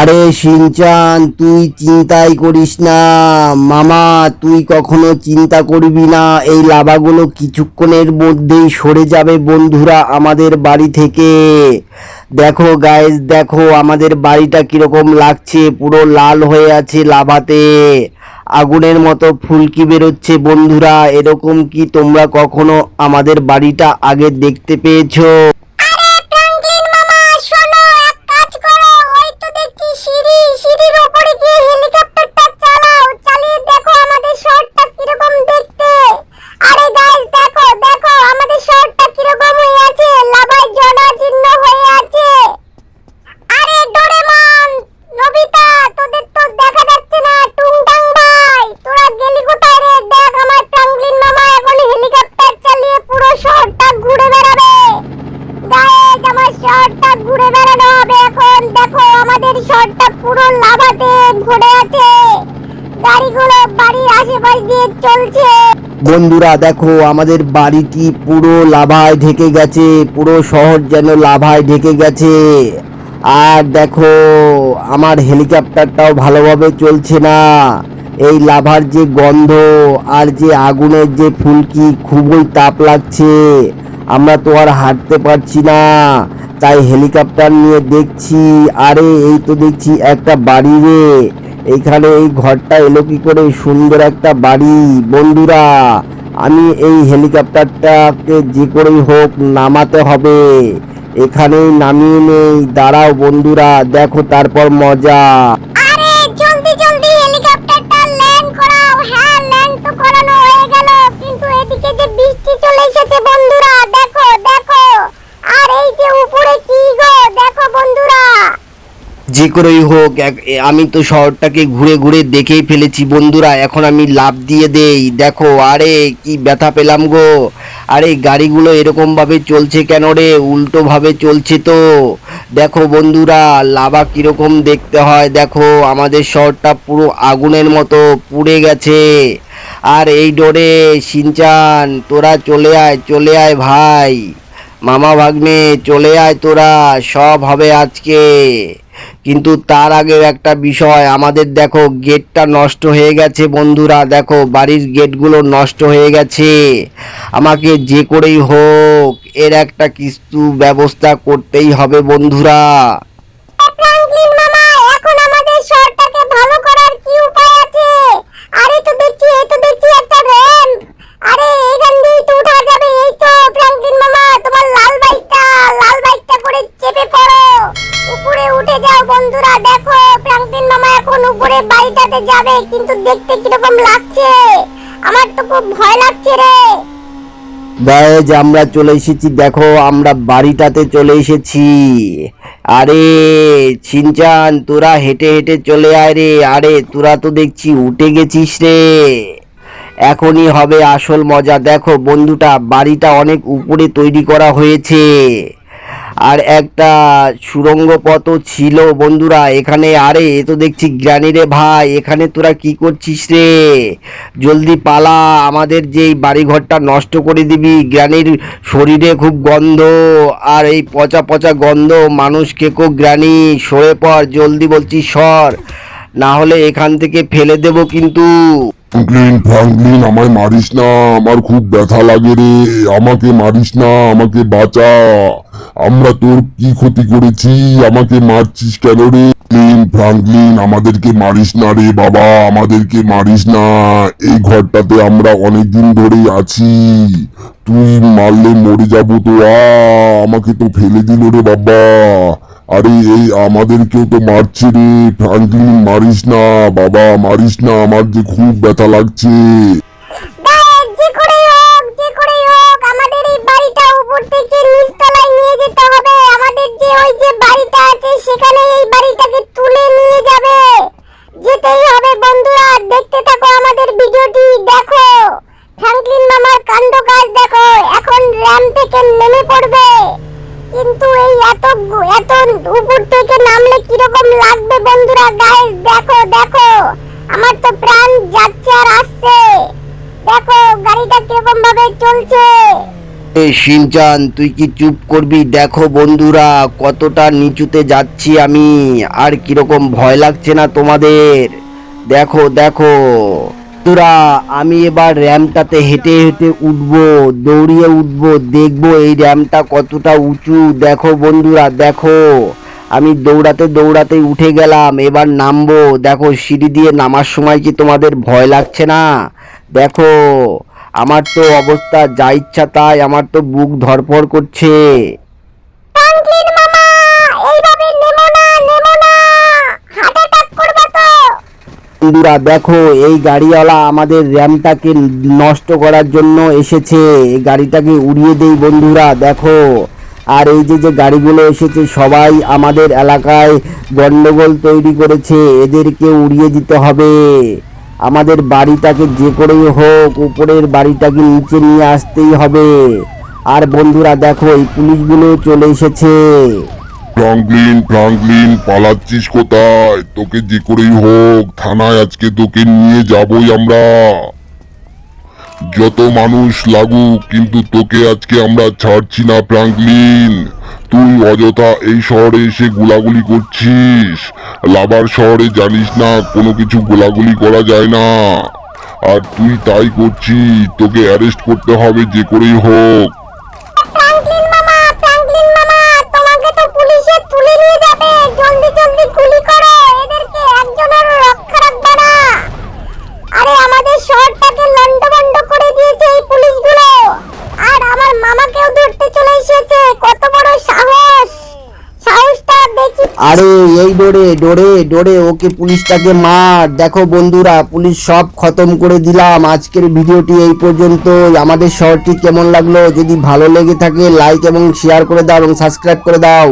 আরে শিনচান, তুই চিন্তাই করিস না মামা। তুই কখনো চিন্তা করবি না, এই লাভাগুলো কিছুক্ষণের মধ্যেই সরে যাবে বন্ধুরা আমাদের বাড়ি থেকে। দেখো গাইস, দেখো আমাদের বাড়িটা কিরকম লাগছে, পুরো লাল হয়ে আছে লাভাতে, আগুনের মতো ফুলকি বেরোচ্ছে বন্ধুরা। এরকম কি তোমরা কখনো আমাদের বাড়িটা আগে দেখতে পেয়েছো? আরে ফ্র্যাঙ্কলিন মামা, শোনো, এক কাজ করো, ওই তো দেখছি সিঁড়ির উপরে গিয়ে হেলিকপ্টারটা চালাও, চালিয়ে দেখো আমাদের শহরটা কিরকম দেখতে। আরে গাইস, দেখো দেখো আমাদের শহরটা কিরকম হয়ে আছে, লাভায় জরাজীর্ণ হয়ে আছে। আরে ডোরেমন, নোবিতা, তোদের তো দেখা যাচ্ছে না। টুংটাং ভাই, তোরা গেলি কোথায় রে? দেখ আমার ফ্র্যাঙ্কলিন মামা এখন হেলিকপ্টার চালিয়ে পুরো শহরটা ঘুরে বেড়াবে। গাইস, আমার শহরটা ঘুরে বেড়ানো হবে এখন। দেখো আমাদের শহরটা পুরো লাভাতে ভরে আছে, গাড়িগুলো বাড়ির আশেপাশ দিয়ে চলছে। বন্ধুরা দেখো আমাদের বাড়িটি পুরো লাভায় ঢেকে গেছে, পুরো শহর যেন লাভায় ঢেকে গেছে। আর দেখো আমার হেলিকপ্টারটাও ভালোভাবে চলছে না, এই লাভার যে গন্ধ আর যে আগুনের যে ফুলকি, খুবই তাপ লাগছে। আমরা তো আর হাঁটতে পারছি না, তাই হেলিকপ্টার নিয়ে দেখছি। আরে এই তো দেখছি একটা বাড়ি রে, এইখানে এই ঘরটা এলো কি করে? সুন্দর একটা বাড়ি বন্ধুরা। আমি এই হেলিকপ্টারটাকে যে করেই হোক নামাতে হবে, এখানেই নামিয়ে নেই। দাঁড়াও বন্ধুরা, দেখো তারপর মজা। আরে জলদি জলদি হেলিকপ্টারটা ল্যান্ড করাও। হ্যাঁ, ল্যান্ড তো করানো হয়ে গেল, কিন্তু এদিকে যে বৃষ্টি চলে এসেছে বন্ধুরা, দেখো দেখো। আর এই যে উপরে কি গো, দেখো বন্ধুরা। যে করেই হোক আমি তো শহরটাকে ঘুরে ঘুরে দেখেই ফেলেছি বন্ধুরা, এখন আমি লাফ দিয়ে দেই। দেখো আরে কি ব্যথা পেলাম গো। আরে গাড়িগুলো এরকম ভাবে চলছে কেন রে? উল্টো ভাবে চলছে তো। দেখো বন্ধুরা লাভা কিরকম দেখতে হয়, দেখো আমাদের শহরটা পুরো আগুনের মতো পুড়ে গেছে। আর এই ডোরে শিনচান, তোরা চলে আয় চলে আয় ভাই, মামা ভাগ্নে চলে আয়, তোরা সব হবে আজকে। কিন্তু তার আগে একটা বিষয়, আমাদের দেখো গেটটা নষ্ট হয়ে গেছে বন্ধুরা, দেখো বাড়ির গেটগুলো নষ্ট হয়ে গেছে। আমাকে যে করেই হোক এর একটা কিছু ব্যবস্থা করতেই হবে বন্ধুরা। ফ্র্যাঙ্কলিন মামা, এখন আমাদের শহরটাকে ভালো করার কি উপায় আছে? আরে তো দেখছি, এই তো দেখছি একটা র্যাম্প। আরে এখান দিয়ে তো উঠা যাবে। এই তো ফ্র্যাঙ্কলিন মামা, তোমার লাল বাইকটা করে চেপে পড়ো, উপরে উঠে যাও বন্ধুরা। দেখো ফ্র্যাঙ্কলিন মামা এখন উপরে বাড়িটাতে যাবে, কিন্তু দেখতে কিরকম লাগছে, আমার তো খুব ভয় লাগছে রে। গাইজ আমরা চলে এসেছি, দেখো আমরা বাড়িটাতে চলে এসেছি। আরে শিনচান, তোরা হেঁটে হেঁটে চলে আয় রে। আরে তোরা তো দেখছি উঠে গেছিস রে, এখনই হবে আসল মজা। দেখো বন্ধুটা বাড়িটা অনেক উপরে তৈরি করা হয়েছে, আর একটা সুড়ঙ্গ পথও ছিল বন্ধুরা এখানে। আরে এ তো দেখছি গ্রানি রে ভাই, এখানে তোরা কি করছিস রে? জলদি পালা, আমাদের যে বাড়িঘরটা নষ্ট করে দিবি। গ্রানির শরীরে খুব গন্ধ, আর এই পচা পচা গন্ধ মানুষ খেকো। গ্রানি সরে পড় জলদি, বলছি সর, না হলে এখান থেকে ফেলে দেব কিন্তু। ফ্রাঙ্কলিন, ফ্রাঙ্কলিন, আমায় মারিস না, আমার খুব ব্যথা লাগে রে। আমাকে মারিস না, আমাকে বাঁচা। আমরা তোর কি ক্ষতি করেছি? আমাকে মারছিস কেন রে? ফ্রাঙ্কলিন, আমাদেরকে মারিস না রে বাবা, আমাদেরকে মারিস না। এই ঘরটাতে আমরা অনেকদিন ধরেই আছি, তুই মারলে মরে যাবো তো। আমাকে তো ফেলে দিল রে বাবা। আরে এই আমাদেরকেও তো মারছে রে। ফ্রাঙ্কলিন, মারিস না বাবা, মারিস না, আমার যে খুব ব্যথা লাগছে। গাইস, যে করেই হোক আমাদের এই বাড়িটা উপর থেকে নিচতলায় নিয়ে যেতে হবে। আমাদের যে ওই যে বাড়িটা আছে সেখানে এই বাড়িটাকে তুলে নিয়ে যাবে, যেতেই হবে বন্ধুরা। দেখতে থাকো আমাদের ভিডিওটি, দেখো ফ্র্যাঙ্কলিন মামার কাণ্ড কাজ দেখো, এখন র্যাম্প থেকে নেমে পড়বে। কিন্তু এই এত উপর থেকে নামলে কিরকম লাগবে বন্ধুরা। গাইস দেখো দেখো, আমার তো প্রাণ যাচ্ছে আর আসছে। দেখো গাড়িটা কিরকম ভাবে চলছে। শিনচান তুই কি চুপ করবি? দেখো বন্ধুরা কতটা নিচুতে যাচ্ছি আমি, আর কিরকম ভয় লাগছে না তোমাদের? দেখো দেখো বন্ধুরা, আমি এবার র্যাম্পটাতে হেঁটে হেঁটে উঠবো, দৌড়িয়ে উঠবো, দেখবো এই র্যাম্পটা কতটা উঁচু। দেখো বন্ধুরা দেখো, আমি দৌড়াতে দৌড়াতে উঠে গেলাম, এবার নামবো। দেখো সিঁড়ি দিয়ে নামার সময় কি তোমাদের ভয় লাগছে না? দেখো আমার তো অবস্থা যা ইচ্ছা তাই, আমার তো বুক ধড়ফড় করছে। ফ্র্যাঙ্কলিন মামা, এইভাবে নেমো না, নেমো না, হার্ট অ্যাটাক করবে তো। বন্ধুরা দেখো, এই গাড়িওয়ালা আমাদের র্যামটাকে নষ্ট করার জন্য এসেছে, এই গাড়িটাকে উড়িয়ে দেই বন্ধুরা। দেখো, আর এই যে যে গাড়িগুলো এসেছে সবাই আমাদের এলাকায় গন্ডগোল তৈরি করেছে, এদেরকে উড়িয়ে দিতে হবে। আমাদের বাড়িটাকে যে করেই হোক উপরের বাড়িটাকে নিচে নিয়ে আসতেই হবে। আর বন্ধুরা দেখো, এই পুলিশগুলো চলে এসেছে। ফ্রাঙ্কলিন ফ্রাঙ্কলিন পালাচ্ছিস কোথায়? তোকে যে করেই হোক থানায় আজকে তোকে নিয়ে যাবই আমরা। যত মানুষ লাগুক কিন্তু তোকে আজকে আমরা ছাড়ছি না ফ্রাঙ্কলিন। তুই অযথা এই শহরে এসে গোলাগুলি করছিস। লাভার শহরে জানিস না কোনো কিছু গোলাগুলি করা যায় না, আর তুই তাই করছিস। তোকে অ্যারেস্ট করতে হবে যে করেই হোক। ফ্র্যাঙ্কলিন মামা, ফ্র্যাঙ্কলিন মামা, তোমাকে তো পুলিশে তুলে নিয়ে যাবে। জলদি জলদি গুলি করো, এদেরকে একজনের রক্ষা রাখবে না। আরে আমাদের শহরটাকে লন্ডভন্ড করে দিয়েছে এই পুলিশগুলো, আর আমার মামাকেও ধরতে চলে এসেছে। কত বড় সাহস, সাহসটা দেখি। আরে এই ডোরে ডোরে ডোরে ওকে পুলিশটাকে মার। দেখো বন্ধুরা, পুলিশ সব খতম করে দিলাম। আজকের ভিডিওটি এই পর্যন্ত। আমাদের শহরটি কেমন লাগলো? যদি ভালো লেগে থাকে লাইক এবং শেয়ার করে দাও এবং সাবস্ক্রাইব করে দাও।